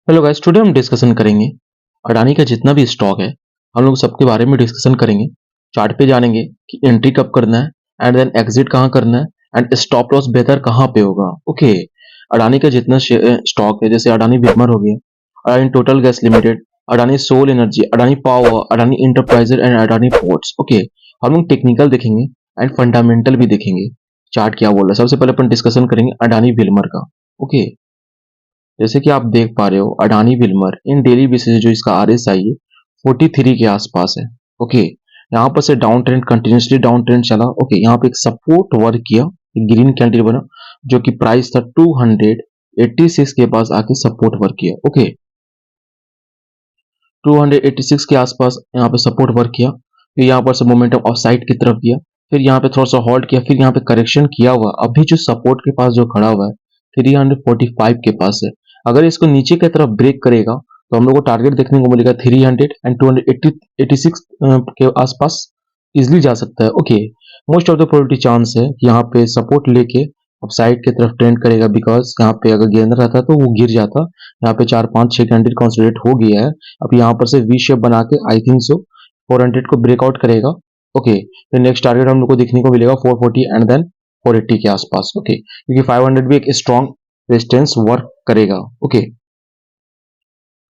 Hello guys, today हम discussion करेंगे अडानी का जितना भी स्टॉक है। हम लोग सबके बारे में डिस्कशन करेंगे। चार्ट पे जानेंगे कि एंट्री कब करना है एंड देन एग्जिट कहाँ करना है एंड स्टॉप लॉस बेहतर कहाँ पे होगा। ओके, अडानी का जितना स्टॉक है, जैसे अडानी विल्मर हो गया, Adani Total Gas Limited, Adani Sol Energy, Adani Power, Adani Enterprises and Adani Ports. Okay, हम लोग टेक्निकल देखेंगे एंड फंडामेंटल भी देखेंगे। चार्ट क्या बोल रहा है, सबसे पहले अपन डिस्कशन करेंगे अडानी विल्मर का। ओके, जैसे कि आप देख पा रहे हो, अडानी विल्मर इन डेली बेसिस जो इसका आरएसआई है 43 के आसपास है। ओके, यहाँ पर से down trend, continuously down trend चला। ओके, यहाँ पे एक सपोर्ट वर्क किया, एक ग्रीन कैंडल बना, जो कि प्राइस था 286 के पास आके सपोर्ट वर्क किया। ओके, 286 के आसपास यहाँ पे सपोर्ट वर्क किया, फिर यहाँ पर से मोमेंटम ऑफ साइड की तरफ गया, फिर यहाँ पे थोड़ा सा हॉल्ट किया, फिर यहाँ पे करेक्शन किया हुआ। अभी जो सपोर्ट के पास जो खड़ा हुआ है 345 के पास है। अगर इसको नीचे की तरफ ब्रेक करेगा तो हम लोग को टारगेट देखने को मिलेगा 300 एंड 286 के आसपास इजिली जा सकता है। Okay, most of the probability chance है कि यहाँ पे सपोर्ट लेके अब साइड की तरफ ट्रेंड करेगा, बिकॉज यहाँ पे अगर गिरना रहता तो वो गिर जाता। यहाँ पे 4 5 6 कैंडल कंसोलिडेट हो गया है। अब यहाँ पर से वी शेप बना के आई थिंक सो 400 को ब्रेकआउट करेगा। ओके, फिर नेक्स्ट टारगेट हम लोग को देखने को मिलेगा 440 एंड देन 480 के आसपास। ओके, क्योंकि 500 भी एक स्ट्रॉन्ग रेजिस्टेंस वर्क करेगा। ओके,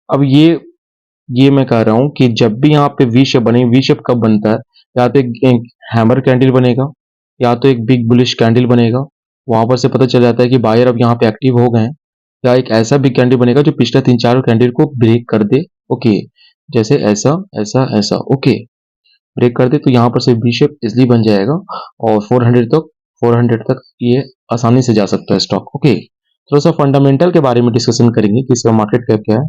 अब ये मैं कह रहा हूं कि जब भी यहाँ पे वी शेप बने, वी शेप कब बनता है, या तो एक हैमर कैंडल बनेगा या तो एक बिग बुलिश कैंडल बनेगा। वहां पर से पता चल जाता है कि बायर अब यहाँ पे एक्टिव हो गए हैं, या एक ऐसा बिग कैंडल बनेगा जो पिछले 3 4 कैंडल को ब्रेक कर दे। ओके, जैसे ऐसा ऐसा ऐसा। ओके, ब्रेक कर दे तो यहाँ पर से वी शेप इजिली बन जाएगा और 400 तक ये आसानी से जा सकता है स्टॉक। ओके, थोड़ा सा फंडामेंटल के बारे में डिस्कशन करेंगे कि इसका मार्केट कैप क्या है।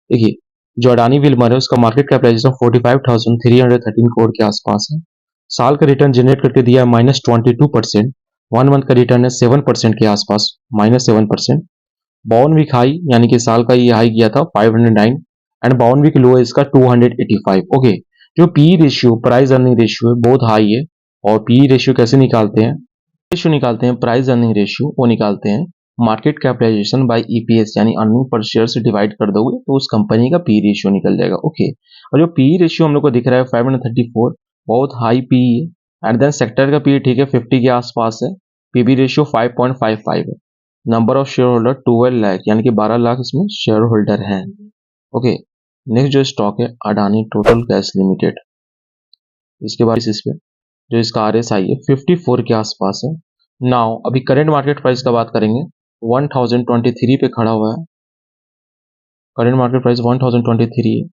देखिए, जो अडानी विल्मर है उसका मार्केट कैपिटलाइजेशन 45,313 करोड़ के आसपास है। साल का रिटर्न जनरेट करके दिया है -22%। 1 मंथ का रिटर्न है 7% के आसपास, -7%। 52 वीक हाई यानी कि साल का ये हाई किया था 509 एंड 52 वीक लो है इसका 285। ओके, जो P ratio, price earning ratio है, बहुत हाई है। और पी रेशियो कैसे निकालते हैं? रेशियो निकालते हैं, प्राइस अर्निंग रेशियो वो निकालते हैं मार्केट कैपिटलाइजेशन बाय ईपीएस, यानी अर्निंग पर शेयर से डिवाइड कर दोगे तो उस कंपनी का पी रेशियो निकल जाएगा। ओके, और जो पी रेशियो हम लोग को दिख रहा है 534, बहुत हाई पी है। एंड देन सेक्टर का पी ठीक है 50 के आसपास है। पीबी रेशियो 5.55 है। Number of share holder 12 lakh, यानी कि 12 लाख इसमें शेयर होल्डर हैं। ओके, नेक्स्ट जो स्टॉक है अडानी टोटल गैस लिमिटेड, इसके बाद इस पे जो इसका आरएसआई है 54 के आसपास है। नाउ अभी करंट मार्केट प्राइस का बात करेंगे, 1023 पे खड़ा हुआ है। करंट मार्केट प्राइस 1023 है।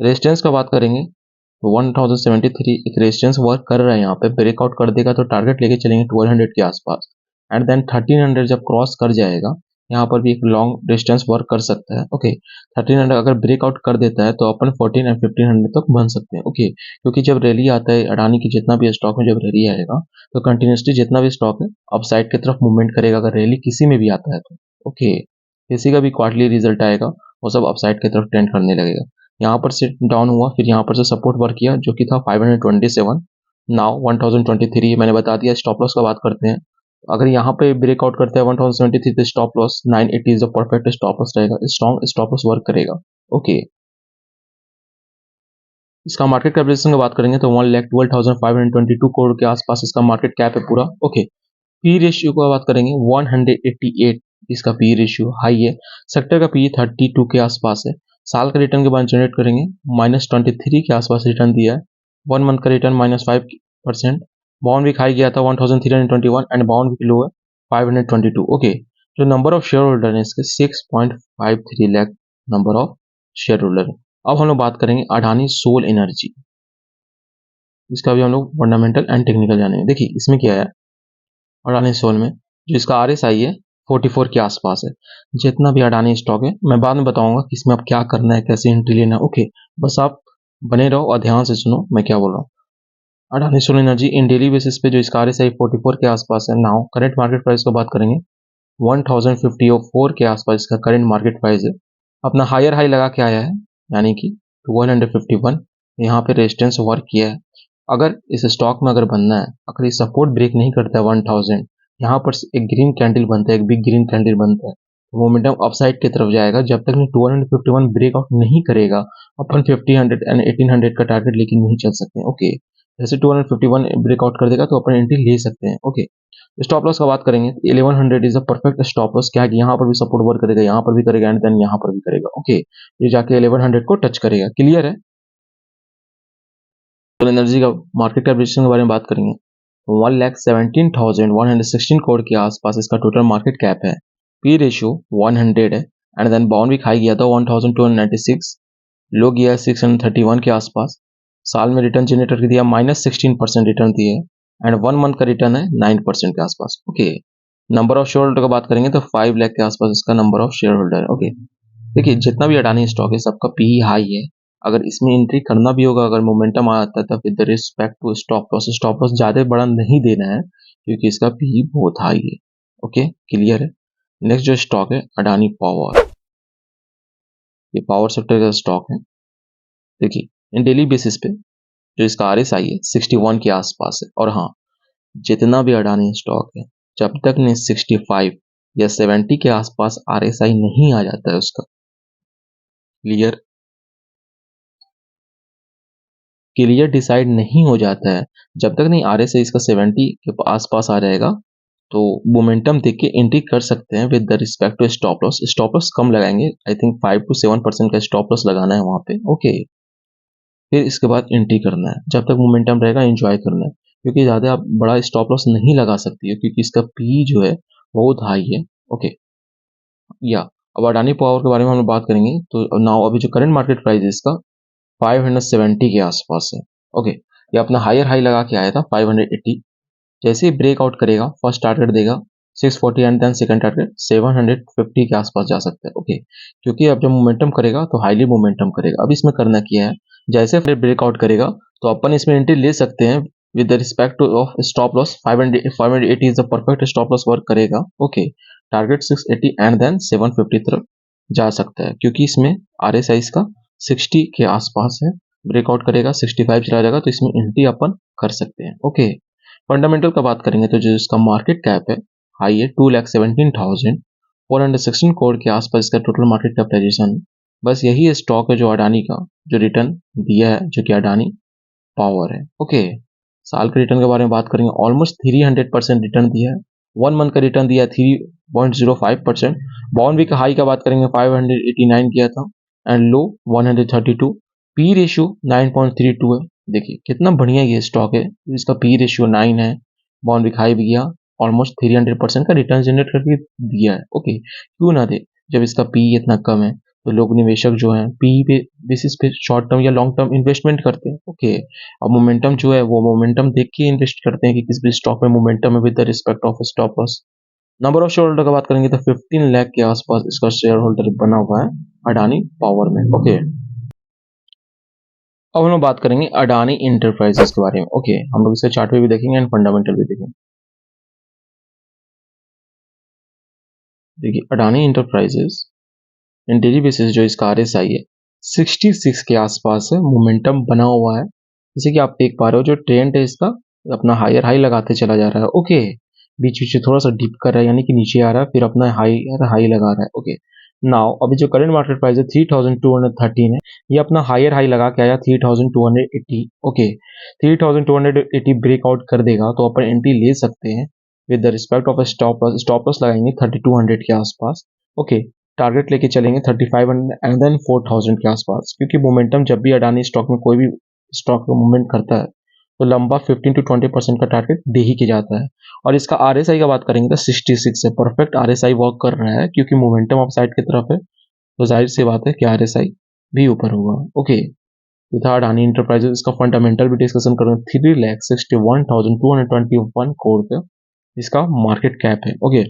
रेजिस्टेंस का बात करेंगे तो 1073 एक रेजिस्टेंस वर्क कर रहा है। यहाँ पे ब्रेकआउट कर देगा तो टारगेट लेके चलेंगे 1200 के आसपास एंड देन 1300 जब क्रॉस कर जाएगा, यहाँ पर भी एक लॉन्ग डिस्टेंस वर्क कर सकता है। ओके, 1300 अगर ब्रेकआउट कर देता है तो अपन 14 एंड 1500 तक बन सकते हैं। ओके, क्योंकि जब रैली आता है अडानी की, जितना भी स्टॉक में जब रैली आएगा तो कंटिन्यूसली जितना भी स्टॉक है अपसाइड की तरफ मूवमेंट करेगा, अगर रैली किसी में भी आता है तो। ओके, किसी का भी क्वार्टरली रिजल्ट आएगा वो सब अपसाइड की तरफ ट्रेंड करने लगेगा। यहाँ पर से डाउन हुआ, फिर यहाँ पर से सपोर्ट वर्क किया जो कि था 527। नाउ 1023 मैंने बता दिया। स्टॉप लॉस का बात करते हैं, अगर यहाँ पे ब्रेकआउट करता है 1073 तो stop loss 980 is the perfect stop loss रहेगा, स्ट्रॉन्ग स्टॉप लॉस वर्क करेगा। ओके, इसका मार्केट कैपिटलाइजेशन की बात करेंगे तो 1,12,522 करोड़ के आसपास इसका मार्केट कैप है पूरा। ओके, पी रेशियो की बात करेंगे 188 इसका पी रेशियो हाई है। सेक्टर का पी 32 के आसपास है। साल का रिटर्न के बाद जनरेट करेंगे -23 के आसपास रिटर्न दिया है। 1 मंथ का रिटर्न -5%। 52 वीक हाई गया था 1321 एंड 52 वीक लो है 522। ओके, जो नंबर ऑफ शेयर होल्डर है इसके 6.53 lakh number of share holder. अब हम लोग बात करेंगे अडानी सोल एनर्जी, इसका भी हम लोग फंडामेंटल एंड टेक्निकल जानेंगे। देखिए इसमें क्या है, अडानी सोल में जो इसका आरएसआई है 44 के आसपास है। जितना भी अडानी स्टॉक है मैं बाद में बताऊंगा कि इसमें आप क्या करना है, कैसे एंट्री लेना है। ओके, बस आप बने रहो और ध्यान से सुनो मैं क्या बोल रहा हूँ। Adani Sol Energy in daily basis पे जो इसका आरएसआई 44 के आसपास है। नाउ करंट मार्केट प्राइस को बात करेंगे 1054 के आसपास इसका करंट मार्केट प्राइस है। अपना हायर हाई लगा के आया है, यानी कि 1251। यहाँ पे रेजिस्टेंस वर्क किया है। अगर इस स्टॉक में अगर बनना है, अगर ये सपोर्ट ब्रेक नहीं करता है 1000, यहाँ पर एक ग्रीन कैंडल बनता है, एक बिग ग्रीन कैंडल बनता है, मोमेंटम अपसाइड की तरफ जाएगा जब तक 251 ब्रेकआउट नहीं करेगा। अपन 50, 100 एंड 1800 का टारगेट लेके नहीं चल सकते। ओके, जैसे 251 ब्रेकआउट कर देगा तो अपन एंट्री ले सकते हैं। ओके, स्टॉप लॉस का बात करेंगे, 1100 is a perfect stop loss. क्या है कि यहाँ पर भी सपोर्ट वर्क करेगा, यहाँ पर भी करेगा एंड देन यहाँ पर भी करेगा। ओके, ये जाके 1100 को टच करेगा। क्लियर है? तो एनर्जी का मार्केट कैपिटलाइजेशन के बारे में बात करेंगे, 1,17,116 करोड़ के आसपास इसका टोटल मार्केट कैप है। पी रेशियो 100 है and then bound week high गया था 1296, लो गया 631 के आसपास। साल में रिटर्न जनरेटर दिया -16% रिटर्न दिए एंड 1 मंथ का रिटर्न है 9% के आसपास। Okay, number of share holder का बात करेंगे तो 5 लाख के आसपास इसका नंबर ऑफ शेयर होल्डर है। ओके, देखिए जितना भी अडानी स्टॉक है सबका पी हाई है। अगर इसमें एंट्री करना भी होगा, अगर मोमेंटम आता है तो with respect to stop loss ज्यादा बड़ा नहीं देना है क्योंकि इसका पी बहुत हाई है। ओके, क्लियर है? नेक्स्ट जो स्टॉक है अडानी पावर, ये पावर सेक्टर का स्टॉक है। देखिए इन डेली बेसिस पे जो इसका RSI है 61 के आसपास है। और हाँ, जितना भी अडानी स्टॉक है जब तक ने 65 या 70 के आसपास RSI नहीं आ जाता है उसका, क्लियर डिसाइड नहीं हो जाता है, जब तक नहीं RSI इसका 70 के आसपास आ जाएगा तो मोमेंटम देख के एंट्री कर सकते हैं with the respect to stop loss. Stop loss कम लगाएंगे, आई थिंक 5 to 7% का स्टॉप लॉस लगाना है वहां पे। ओके, फिर इसके बाद एंट्री करना है, जब तक मोमेंटम रहेगा एंजॉय करना है क्योंकि ज़्यादा आप बड़ा स्टॉप लॉस नहीं लगा सकती है क्योंकि इसका पी जो है बहुत हाई है। ओके, या अब अडानी पावर के बारे में हम लोग बात करेंगे तो नाउ अभी जो करंट मार्केट प्राइस है इसका 570 के आसपास है। ओके, ये अपना हायर हाई लगा के आया था 580, जैसे ही ब्रेकआउट करेगा फर्स्ट टारगेट देगा 640 एंड देन सेकंड टारगेट 750 के आसपास जा सकता है। ओके, क्योंकि अब जब मोमेंटम करेगा तो हाईली मोमेंटम करेगा। अब इसमें करना क्या है, जैसे फिर ब्रेकआउट करेगा तो अपन इसमें एंट्री ले सकते हैं with respect two of stop loss 580 is the perfect stop loss work करेगा। ओके, टारगेट 680 एंड देन 750 तरफ जा सकता है क्योंकि इसमें RSI का 60 के आसपास है। ब्रेकआउट करेगा 65 चला जाएगा तो इसमें एंट्री अपन कर सकते हैं। ओके, फंडामेंटल का बात करेंगे तो जो इसका मार्केट कैप है हाई है 2,17,416 करोड़ के आसपास इसका टोटल मार्केट कैपिटलाइजेशन है। बस यही स्टॉक है जो अडानी का जो रिटर्न दिया है, जो कि अडानी पावर है। ओके, साल के रिटर्न के बारे में बात करेंगे, ऑलमोस्ट 300% रिटर्न दिया है। 1 मंथ का रिटर्न दिया है 3.05%। बाउंड वीक हाई का बात करेंगे 589 किया था एंड लो 132। पी रेशियो 9.32 है। देखिए कितना बढ़िया ये स्टॉक है, इसका पी रेशियो 9 है। बाउंड वीक हाई भी गया, ऑलमोस्ट 300% का रिटर्न जनरेट करके दिया है। ओके, क्यों ना दे जब इसका पी इतना कम है। तो लोग निवेशक जो हैं पी पे बेसिस पे शॉर्ट टर्म या लॉन्ग टर्म इन्वेस्टमेंट करते हैं। ओके, अब मोमेंटम जो है वो मोमेंटम देख के इन्वेस्ट करते हैं कि किस भी स्टॉक में मोमेंटम है with the respect of stop loss. Number of share holder का बात करेंगे तो 15 लाख के आसपास इसका शेयर होल्डर बना हुआ है अडानी पावर में। ओके, अब हम लोग बात करेंगे अडानी इंटरप्राइजेस के बारे में। ओके, हम लोग इसे चार्ट पे भी देखेंगे एंड फंडामेंटल भी देखेंगे। देखिए अडानी इंटरप्राइजेस इन डेली बेसिस जो इसका RSI है 66 के आसपास है, मोमेंटम बना हुआ है। जैसे कि आप देख पा रहे हो जो ट्रेंड है इसका अपना हायर हाई लगाते चला जा रहा है। ओके, बीच बीच में थोड़ा सा डिप कर रहा है यानी कि नीचे आ रहा है, फिर अपना हाई हाई लगा रहा है। ओके, नाउ अभी जो करंट मार्केट प्राइस है 3213 है, ये अपना हायर हाई लगा के आया 3280। ओके, 3280 ब्रेकआउट कर देगा तो अपन एंट्री ले सकते हैं with the respect of stop loss लगाएंगे 3200 के आसपास। ओके, टारगेट लेके चलेंगे 3500 एंड देन 4000 के आसपास क्योंकि मोमेंटम जब भी अडानी स्टॉक में कोई भी स्टॉक का मूवमेंट करता है तो लंबा 15 to 20% का टारगेट दे ही के जाता है। और इसका RSI का बात करेंगे तो 66 है, परफेक्ट RSI वर्क कर रहा है क्योंकि मोमेंटम अप साइड की तरफ है तो जाहिर सी बात है कि RSI भी ऊपर होगा। ओके, ये था अडानी इंटरप्राइजेस। इसका फंडामेंटल भी डिस्कशन करेंगे, 3,61,221 करोड़ का इसका मार्केट कैप है। ओके,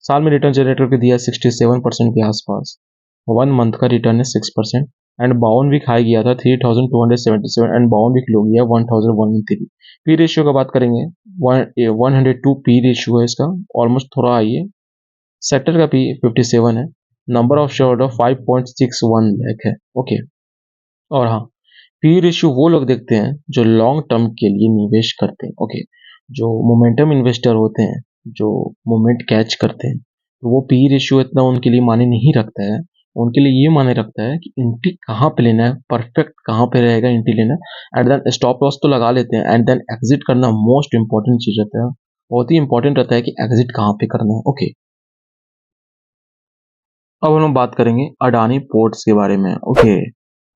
साल में रिटर्न जनरेट करके दिया 67% के आसपास। 1 मंथ का रिटर्न है 6% एंड बाउंड वीक हाई गया था 3277 एंड बाउंड वीक लो गया 1103। पी रेशियो का बात करेंगे 102 पी रेशियो है इसका, ऑलमोस्ट थोड़ा हाई है। सेक्टर का पी 57 है। Number of share holder 5.61 lakh है। ओके, और हाँ, पी रेशियो वो लोग देखते हैं जो लॉन्ग टर्म के लिए निवेश करते हैं। ओके, जो मोमेंटम इन्वेस्टर होते हैं, जो मोमेंट कैच करते हैं, तो वो पी रेशियो इतना उनके लिए मायने नहीं रखता है। उनके लिए ये मायने रखता है कि एंट्री कहाँ पे लेना है, परफेक्ट कहाँ पे रहेगा एंट्री लेना, एंड देन स्टॉप लॉस तो लगा लेते हैं, एंड देन एग्जिट करना मोस्ट इंपॉर्टेंट चीज रहता है। बहुत ही इंपॉर्टेंट रहता है कि एग्जिट कहाँ पे करना है। ओके, अब हम लोग बात करेंगे अडानी पोर्ट्स के बारे में। ओके,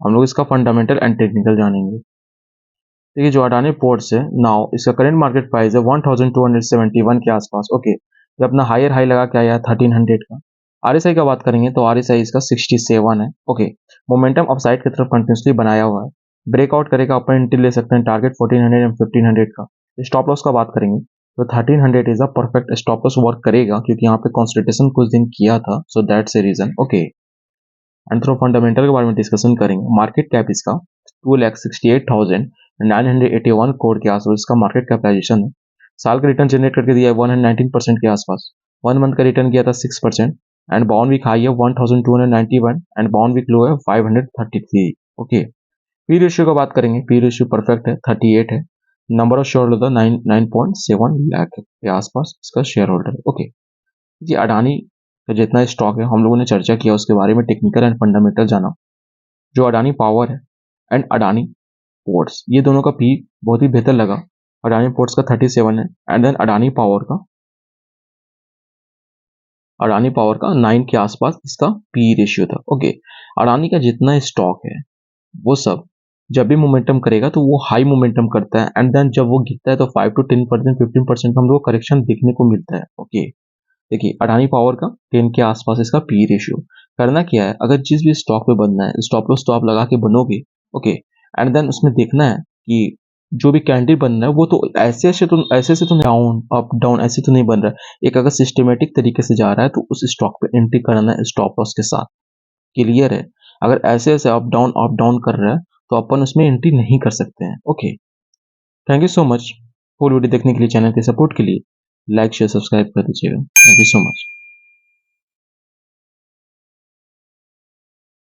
हम लोग इसका फंडामेंटल एंड टेक्निकल जानेंगे। देखिए, जो अडानी पोर्ट्स है नाउ, इसका करंट मार्केट प्राइस है 1271 के आसपास। ओके, ये अपना हायर हाई लगा के आया है 1300 का। आरएसआई का बात करेंगे तो आरएसआई इसका 67 है। ओके, मोमेंटम अपसाइड की तरफ कंटिन्यूसली बनाया हुआ है। ब्रेकआउट करेगा अपर एंट्री ले सकते हैं, टारगेट 1400 एंड 1500 का। स्टॉप लॉस का बात करेंगे तो 1300 is a perfect stop loss work करेगा, क्योंकि यहाँ पे कंसल्टेशन कुछ दिन किया था, so that's a reason. Okay, and थोड़ा फंडामेंटल के बारे में डिस्कशन करेंगे। मार्केट कैप इसका 2,68,981 करोड़ के आसपास इसका मार्केट कैपिटलाइजेशन है। साल का रिटर्न जनरेट करके दिया है 119% के आसपास। 1 मंथ का रिटर्न किया था 6%, एंड बाउंड वीक हाई है 1291 एंड बाउंड वीक लो है 533। ओके, पी रेशियो का बात करेंगे, पी रेशियो परफेक्ट है, 38 है। Number of share holder 9.7 lakh के आसपास इसका शेयर होल्डर है। ओके जी, अडानी का जितना स्टॉक है हम लोगों ने चर्चा किया, उसके बारे में टेक्निकल एंड फंडामेंटल जाना। जो अडानी पावर है एंड अडानी पोर्ट्स, ये दोनों का पी बहुत ही बेहतर लगा। अडानी पोर्ट्स का 37 है, एंड देन अडानी पावर का 9 के आसपास इसका पी रेशियो था। ओके, अडानी का जितना स्टॉक है वो सब जब भी मोमेंटम करेगा तो वो हाई मोमेंटम करता है, एंड देन जब वो गिरता है तो 5 to 10%, 15% हम लोग को करेक्शन देखने को मिलता है। ओके, देखिए अडानी पावर का 10 के आसपास इसका पी रेशियो। करना क्या है, अगर जिस भी स्टॉक पे बनना है, स्टॉप लॉस तो आप लगा के बनोगे। ओके, एंड देन उसमें देखना है कि जो भी कैंडल बन रहा है वो तो ऐसे से तो डाउन अप डाउन ऐसे तो नहीं बन रहा है। एक अगर सिस्टमेटिक तरीके से जा रहा है तो उस स्टॉक पे एंट्री करना है स्टॉप लॉस के साथ। क्लियर है? अगर ऐसे ऐसे अप डाउन कर रहा है तो अपन उसमें एंट्री नहीं कर सकते हैं। Okay, thank you so much. Full video देखने के लिए, चैनल के सपोर्ट के लिए लाइक शेयर सब्सक्राइब कर दीजिएगा। Thank you so much.